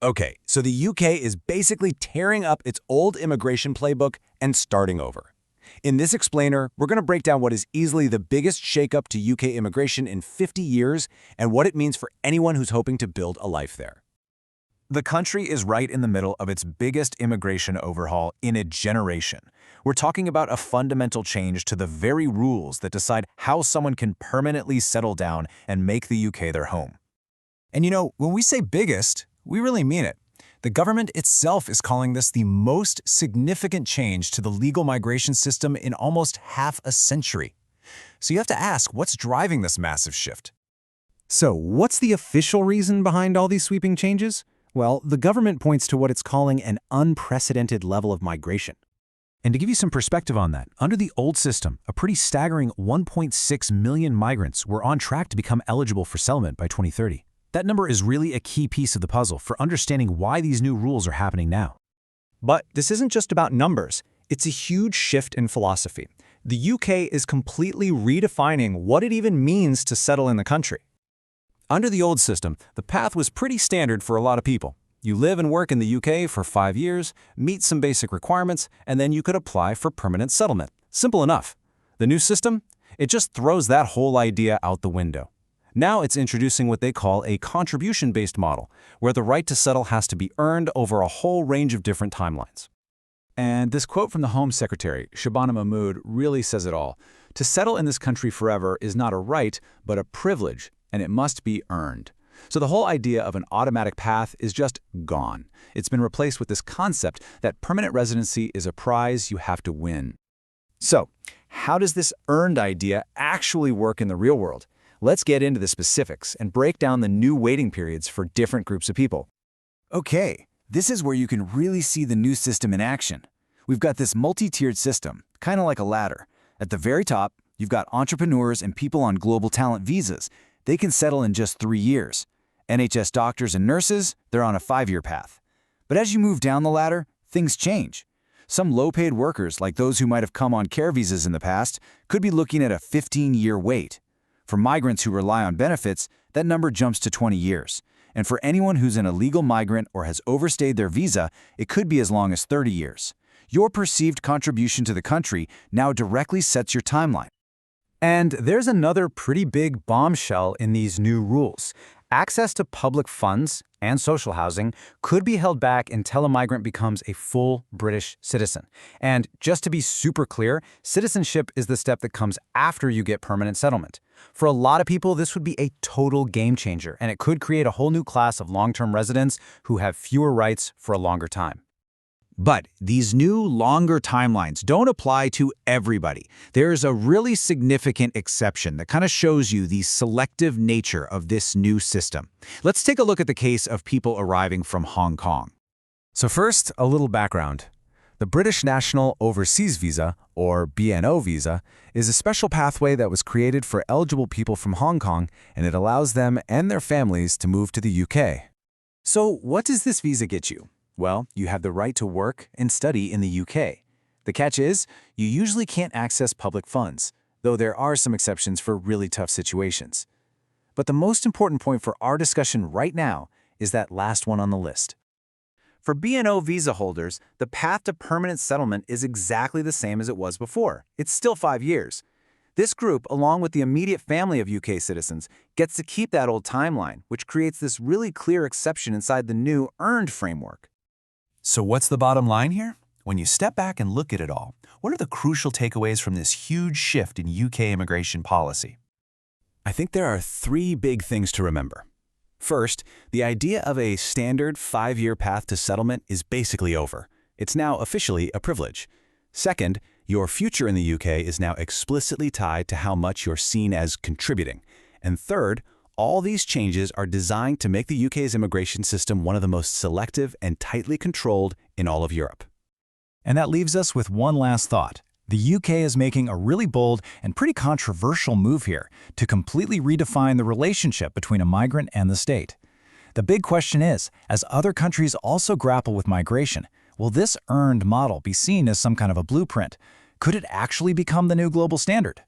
Okay, so the UK is basically tearing up its old immigration playbook and starting over. In this explainer, we're going to break down what is easily the biggest shakeup to UK immigration in 50 years and what it means for anyone who's hoping to build a life there. The country is right in the middle of its biggest immigration overhaul in a generation. We're talking about a fundamental change to the very rules that decide how someone can permanently settle down and make the UK their home. And you know, when we say biggest, we really mean it. The government itself is calling this the most significant change to the legal migration system in almost half a century. So you have to ask, what's driving this massive shift? So, what's the official reason behind all these sweeping changes? Well, the government points to what it's calling an unprecedented level of migration. And to give you some perspective on that, under the old system, a pretty staggering 1.6 million migrants were on track to become eligible for settlement by 2030. That number is really a key piece of the puzzle for understanding why these new rules are happening now. But this isn't just about numbers. It's a huge shift in philosophy. The UK is completely redefining what it even means to settle in the country. Under the old system, the path was pretty standard for a lot of people. You live and work in the UK for 5 years, meet some basic requirements, and then you could apply for permanent settlement. Simple enough. The new system? It just throws that whole idea out the window. Now it's introducing what they call a contribution-based model, where the right to settle has to be earned over a whole range of different timelines. And this quote from the Home Secretary, Shabana Mahmood, really says it all. To settle in this country forever is not a right, but a privilege, and it must be earned. So the whole idea of an automatic path is just gone. It's been replaced with this concept that permanent residency is a prize you have to win. So, how does this earned idea actually work in the real world? Let's get into the specifics and break down the new waiting periods for different groups of people. Okay, this is where you can really see the new system in action. We've got this multi-tiered system, kind of like a ladder. At the very top, you've got entrepreneurs and people on global talent visas. They can settle in just 3 years. NHS doctors and nurses, they're on a 5-year path. But as you move down the ladder, things change. Some low-paid workers, like those who might have come on care visas in the past, could be looking at a 15-year wait. For migrants who rely on benefits, that number jumps to 20 years. And for anyone who's an illegal migrant or has overstayed their visa, it could be as long as 30 years. Your perceived contribution to the country now directly sets your timeline. And there's another pretty big bombshell in these new rules. Access to public funds and social housing could be held back until a migrant becomes a full British citizen. And just to be super clear, citizenship is the step that comes after you get permanent settlement. For a lot of people, this would be a total game changer, and it could create a whole new class of long-term residents who have fewer rights for a longer time. But these new, longer timelines don't apply to everybody. There's a really significant exception that kind of shows you the selective nature of this new system. Let's take a look at the case of people arriving from Hong Kong. So first, a little background. The British National Overseas Visa, or BNO visa, is a special pathway that was created for eligible people from Hong Kong, and it allows them and their families to move to the UK. So what does this visa get you? Well, you have the right to work and study in the UK. The catch is, you usually can't access public funds, though there are some exceptions for really tough situations. But the most important point for our discussion right now is that last one on the list. For BNO visa holders, the path to permanent settlement is exactly the same as it was before. It's still 5 years. This group, along with the immediate family of UK citizens, gets to keep that old timeline, which creates this really clear exception inside the new earned framework. So what's the bottom line here? When you step back and look at it all, what are the crucial takeaways from this huge shift in UK immigration policy? I think there are 3 big things to remember. First, the idea of a standard 5-year path to settlement is basically over. It's now officially a privilege. Second, your future in the UK is now explicitly tied to how much you're seen as contributing. And third, all these changes are designed to make the UK's immigration system one of the most selective and tightly controlled in all of Europe. And that leaves us with one last thought. The UK is making a really bold and pretty controversial move here to completely redefine the relationship between a migrant and the state. The big question is, as other countries also grapple with migration, will this earned model be seen as some kind of a blueprint? Could it actually become the new global standard?